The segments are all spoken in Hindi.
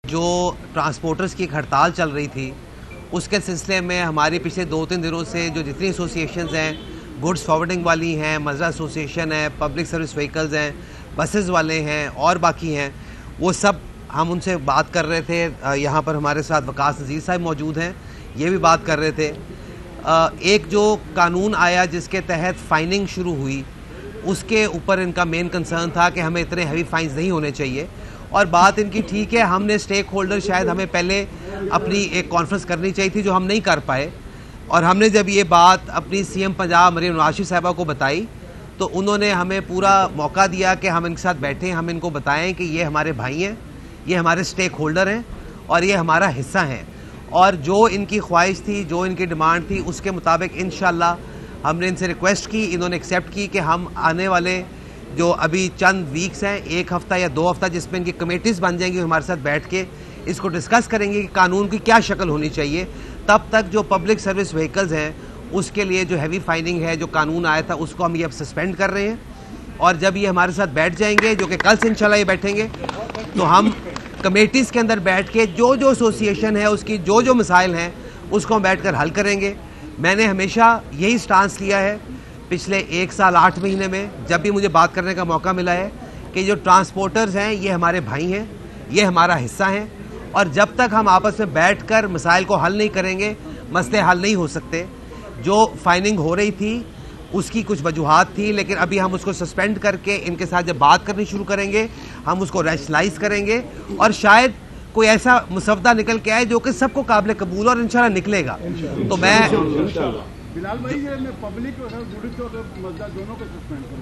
जो ट्रांसपोर्टर्स की एक हड़ताल चल रही थी उसके सिलसिले में हमारी पिछले 2-3 दिनों से जो जितनी एसोसिएशंस हैं, गुड्स फॉरवर्डिंग वाली हैं, मजरा एसोसिएशन है, पब्लिक सर्विस व्हीकल्स हैं, बसेस वाले हैं और बाकी हैं, वो सब हम उनसे बात कर रहे थे। यहाँ पर हमारे साथ वकास नज़ीर साहब मौजूद हैं, ये भी बात कर रहे थे। एक जो कानून आया जिसके तहत फ़ाइनिंग शुरू हुई, उसके ऊपर इनका मेन कंसर्न था कि हमें इतने हैवी फाइन्स नहीं होने चाहिए। और बात इनकी ठीक है, हमने स्टेक होल्डर शायद हमें पहले अपनी एक कॉन्फ्रेंस करनी चाहिए थी जो हम नहीं कर पाए। और हमने जब ये बात अपनी सीएम पंजाब मरीम नवाज शरीफ साहिबा को बताई तो उन्होंने हमें पूरा मौका दिया कि हम इनके साथ बैठें, हम इनको बताएं कि ये हमारे भाई हैं, ये हमारे स्टेक होल्डर हैं और ये हमारा हिस्सा हैं। और जो इनकी ख्वाहिश थी, जो इनकी डिमांड थी, उसके मुताबिक इंशाल्लाह हमने इनसे रिक्वेस्ट की, इन्होंने एक्सेप्ट की कि हम आने वाले जो अभी चंद वीक्स हैं, 1 हफ़्ता या 2 हफ़्ता, जिसमें इनकी कमेटीज़ बन जाएंगी, हमारे साथ बैठ के इसको डिस्कस करेंगे कि कानून की क्या शक्ल होनी चाहिए। तब तक जो पब्लिक सर्विस व्हीकल्स हैं उसके लिए जो हैवी फाइनिंग है, जो कानून आया था, उसको हम ये अब सस्पेंड कर रहे हैं। और जब ये हमारे साथ बैठ जाएंगे, जो कि कल से इंशाल्लाह ये बैठेंगे, तो हम कमेटीज़ के अंदर बैठ के जो जो एसोसिएशन है उसकी जो जो मसाइल हैं उसको हम बैठ कर हल करेंगे। मैंने हमेशा यही स्टांस लिया है पिछले 1 साल 8 महीने में, जब भी मुझे बात करने का मौका मिला है कि जो ट्रांसपोर्टर्स हैं ये हमारे भाई हैं, ये हमारा हिस्सा हैं। और जब तक हम आपस में बैठकर मसाइल को हल नहीं करेंगे, मसले हल नहीं हो सकते। जो फाइनिंग हो रही थी उसकी कुछ वजूहात थी, लेकिन अभी हम उसको सस्पेंड करके इनके साथ जब बात करनी शुरू करेंगे, हम उसको रैशनलाइज करेंगे और शायद कोई ऐसा मुसवदा निकल के आए जो कि सबको काबिल कबूल और इंशाल्लाह निकलेगा। तो मैं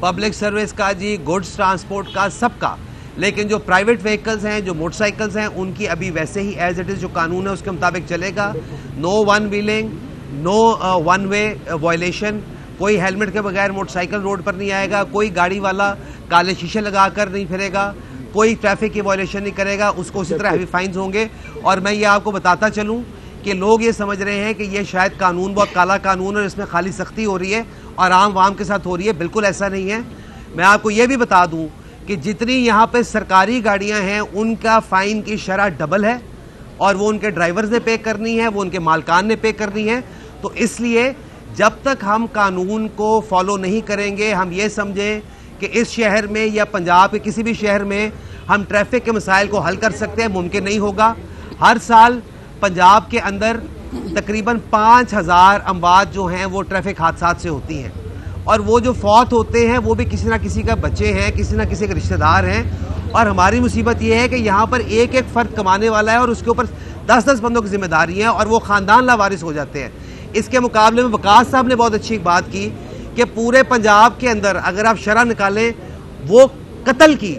पब्लिक सर्विस का जी, गुड्स ट्रांसपोर्ट का, सबका, लेकिन जो प्राइवेट व्हीकल्स हैं, जो मोटरसाइकिल्स हैं, उनकी अभी वैसे ही एज इट इज़ जो कानून है उसके मुताबिक चलेगा। No one wheeling, no one way violation, कोई हेलमेट के बगैर मोटरसाइकिल रोड पर नहीं आएगा, कोई गाड़ी वाला काले शीशे लगाकर नहीं फिरेगा, कोई ट्रैफिक की वायलेशन नहीं करेगा, उसको उसी तरह हैवी फाइन्स होंगे। और मैं ये आपको बताता चलूँ कि लोग ये समझ रहे हैं कि ये शायद कानून बहुत काला कानून है और इसमें खाली सख्ती हो रही है और आम वाम के साथ हो रही है। बिल्कुल ऐसा नहीं है। मैं आपको ये भी बता दूं कि जितनी यहाँ पे सरकारी गाड़ियाँ हैं उनका फ़ाइन की शरह डबल है और वो उनके ड्राइवर्स ने पे करनी है, वो उनके मालकान ने पे करनी है। तो इसलिए जब तक हम कानून को फॉलो नहीं करेंगे, हम ये समझें कि इस शहर में या पंजाब के किसी भी शहर में हम ट्रैफिक के मसाइल को हल कर सकते हैं, मुमकिन नहीं होगा। हर साल पंजाब के अंदर तकरीबन 5000 अमवात जो हैं वो ट्रैफिक हादसात से होती हैं और वो जो फौत होते हैं वो भी किसी ना किसी का बच्चे हैं, किसी ना किसी के रिश्तेदार हैं। और हमारी मुसीबत ये है कि यहाँ पर एक एक फ़र्द कमाने वाला है और उसके ऊपर 10-10 बंदों की जिम्मेदारी है और वो ख़ानदान लावारिस हो जाते हैं। इसके मुकाबले में वकास साहब ने बहुत अच्छी बात की कि पूरे पंजाब के अंदर अगर आप शरह निकालें वो कत्ल की,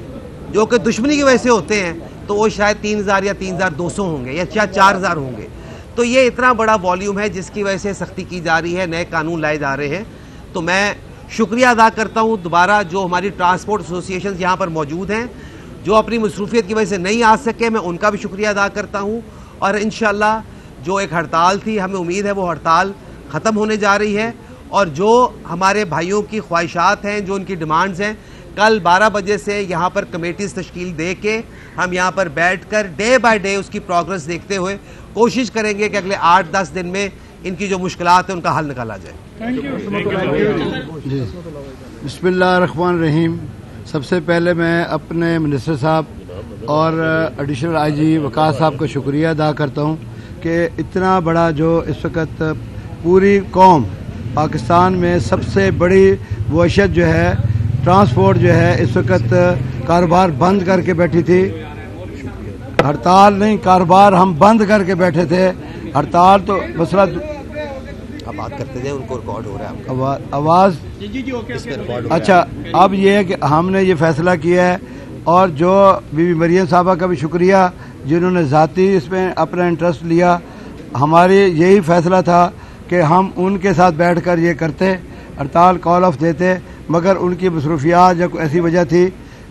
जो कि दुश्मनी की वजह से होते हैं, तो वो शायद 3000 या 3200 होंगे या 4000 होंगे। तो ये इतना बड़ा वॉल्यूम है जिसकी वजह से सख्ती की जा रही है, नए कानून लाए जा रहे हैं। तो मैं शुक्रिया अदा करता हूँ दोबारा जो हमारी ट्रांसपोर्ट एसोसिएशन यहाँ पर मौजूद हैं, जो अपनी मसरूफियत की वजह से नहीं आ सके, मैं उनका भी शुक्रिया अदा करता हूँ। और इंशाल्लाह जो एक हड़ताल थी, हमें उम्मीद है वो हड़ताल ख़त्म होने जा रही है और जो हमारे भाइयों की ख्वाहिशात हैं, जो उनकी डिमांड्स हैं, कल 12 बजे से यहाँ पर कमेटीज़ तश्कील दे के हम यहाँ पर बैठकर डे बाय डे उसकी प्रोग्रेस देखते हुए कोशिश करेंगे कि अगले 8-10 दिन में इनकी जो मुश्किलात है उनका हल निकाला जाए। जी, बिस्मिल्लाहिर्रहमानिर्रहीम। सबसे पहले मैं अपने मिनिस्टर साहब और एडिशनल आईजी वकास साहब का शुक्रिया अदा करता हूँ कि इतना बड़ा जो इस वक्त पूरी कौम पाकिस्तान में सबसे बड़ी वहशत जो है ट्रांसपोर्ट जो है इस वक्त कारोबार बंद करके बैठी थी। हड़ताल नहीं, कारोबार हम बंद करके बैठे थे। हड़ताल तो मसला आप बात करते थे, उनको रिकॉर्ड हो रहा है आवाज़। अच्छा, अब ये है कि हमने ये फैसला किया है और जो बीबी मरियम साहबा का भी शुक्रिया जिन्होंने ज़ाती इसमें अपना इंटरेस्ट लिया। हमारी यही फैसला था कि हम उनके साथ बैठकर ये करते, हड़ताल कॉल ऑफ देते, मगर उनकी मसरूफियात या कोई ऐसी वजह थी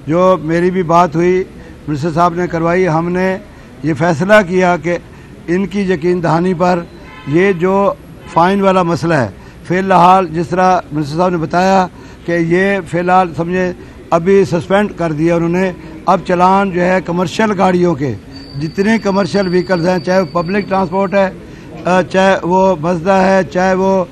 जो मेरी भी बात हुई, मिनिस्टर साहब ने करवाई। हमने ये फ़ैसला किया कि इनकी यकीन दहानी पर ये जो फ़ाइन वाला मसला है, फ़िलहाल जिस तरह मिनिस्टर साहब ने बताया कि ये फ़िलहाल समझे अभी सस्पेंड कर दिया उन्होंने। अब चलान जो है कमर्शियल गाड़ियों के जितने कमर्शियल व्हीकल्स हैं, चाहे वो पब्लिक ट्रांसपोर्ट है, चाहे वो मज़दा है, चाहे वो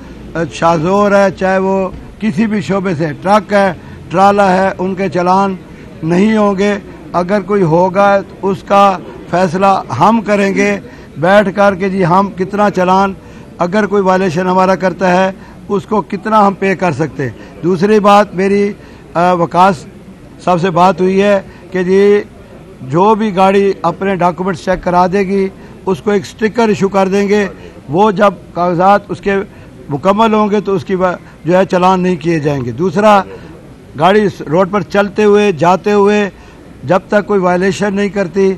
शाज़ोर है, चाहे वो किसी भी शोबे से ट्रक है, ट्राला है, उनके चलान नहीं होंगे। अगर कोई होगा तो उसका फैसला हम करेंगे बैठ कर के जी हम कितना चलान, अगर कोई वायलेशन हमारा करता है उसको कितना हम पे कर सकते। दूसरी बात, मेरी वकास साहब से बात हुई है कि जी जो भी गाड़ी अपने डॉक्यूमेंट्स चेक करा देगी उसको एक स्टिकर इशू कर देंगे। वो जब कागजात उसके मुकम्मल होंगे तो उसकी जो है चलान नहीं किए जाएंगे। दूसरा, गाड़ी रोड पर चलते हुए जाते हुए जब तक कोई वायलेशन नहीं करती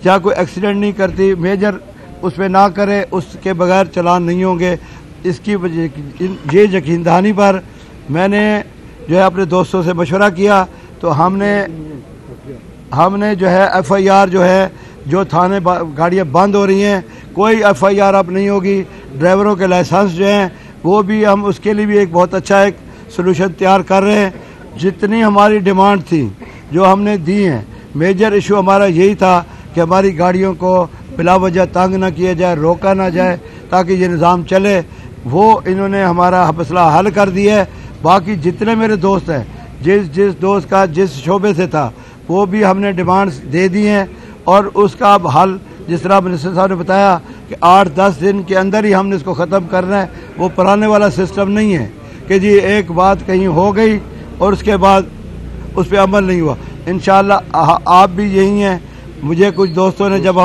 या कोई एक्सीडेंट नहीं करती, मेजर उस पर ना करे, उसके बगैर चलान नहीं होंगे। इसकी वजह ये यकीन दहानी पर मैंने जो है अपने दोस्तों से मशवरा किया तो हमने जो है FIR जो है जो थाने गाड़ियाँ बंद हो रही हैं, कोई FIR अब नहीं होगी। ड्राइवरों के लाइसेंस जो हैं वो भी हम उसके लिए भी एक बहुत अच्छा एक सलूशन तैयार कर रहे हैं। जितनी हमारी डिमांड थी जो हमने दी हैं, मेजर इशू हमारा यही था कि हमारी गाड़ियों को बिला वजह तंग ना किया जाए, रोका ना जाए ताकि ये निज़ाम चले। वो इन्होंने हमारा मसला हल कर दिया है। बाकी जितने मेरे दोस्त हैं, जिस दोस्त का जिस शोबे से था वो भी हमने डिमांड्स दे दी हैं और उसका अब हल जिस तरह मिनिस्टर साहब ने बताया कि 8-10 दिन के अंदर ही हमने इसको ख़त्म करना है। वो पुराने वाला सिस्टम नहीं है कि जी एक बात कहीं हो गई और उसके बाद उस पर अमल नहीं हुआ। इंशाअल्लाह आप भी यही हैं। मुझे कुछ दोस्तों ने जब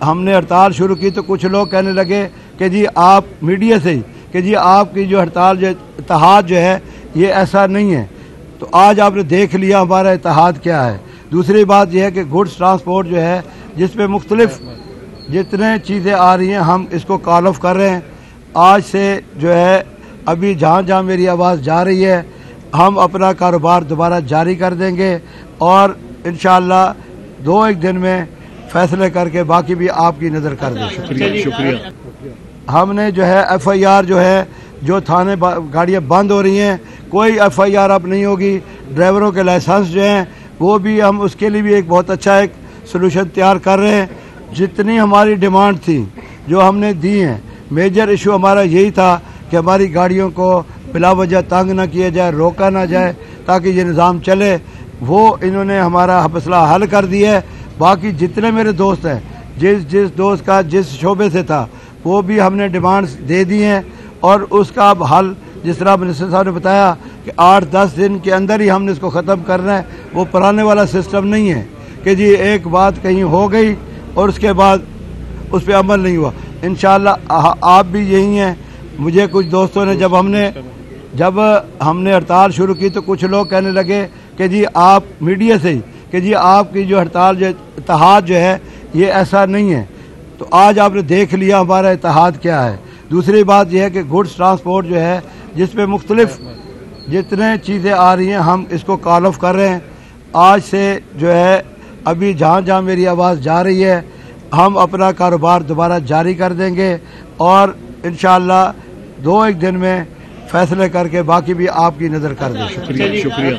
हमने हड़ताल शुरू की तो कुछ लोग कहने लगे कि जी आप मीडिया से ही कि जी आपकी जो हड़ताल जो इत्तेहाद जो है ये ऐसा नहीं है। तो आज आपने देख लिया हमारा इत्तेहाद क्या है। दूसरी बात यह है कि गुड्स ट्रांसपोर्ट जो है जिस पे मुख्तलिफ जितने चीज़ें आ रही हैं हम इसको कॉल ऑफ कर रहे हैं। आज से जो है अभी जहाँ जहाँ मेरी आवाज़ जा रही है हम अपना कारोबार दोबारा जारी कर देंगे और इंशाअल्लाह 2-1 दिन में फैसले करके बाकी भी आपकी नज़र कर देंगे। शुक्रिया। हमने जो है FIR जो है जो थाने गाड़ियाँ बंद हो रही हैं, कोई FIR अब नहीं होगी। ड्राइवरों के लाइसेंस जो हैं वो भी हम उसके लिए भी एक बहुत अच्छा एक सलूशन तैयार कर रहे हैं। जितनी हमारी डिमांड थी जो हमने दी हैं, मेजर इशू हमारा यही था कि हमारी गाड़ियों को बिला वजह तंग ना किया जाए, रोका ना जाए ताकि ये निज़ाम चले। वो इन्होंने हमारा मसला हल कर दिया है। बाकी जितने मेरे दोस्त हैं, जिस दोस्त का जिस शोबे से था वो भी हमने डिमांड्स दे दी हैं और उसका अब हल जिस तरह मिनिस्टर साहब ने बताया कि 8-10 दिन के अंदर ही हमने इसको ख़त्म करना है। वो पुराने वाला सिस्टम नहीं है कि जी एक बात कहीं हो गई और उसके बाद उस पर अमल नहीं हुआ। इंशाअल्लाह आप भी यही हैं। मुझे कुछ दोस्तों ने जब हमने हड़ताल शुरू की तो कुछ लोग कहने लगे कि जी आप मीडिया से ही कि जी आपकी जो हड़ताल जो इत्तेहाद जो है ये ऐसा नहीं है। तो आज आपने देख लिया हमारा इत्तेहाद क्या है। दूसरी बात यह है कि गुड्स ट्रांसपोर्ट जो है जिस पे मुख्तलिफ जितने चीज़ें आ रही हैं हम इसको कॉल ऑफ कर रहे हैं। आज से जो है अभी जहाँ जहाँ मेरी आवाज़ जा रही है हम अपना कारोबार दोबारा जारी कर देंगे और इंशाअल्लाह 2-1 दिन में फैसले करके बाकी भी आपकी नज़र कर देंगे। शुक्रिया।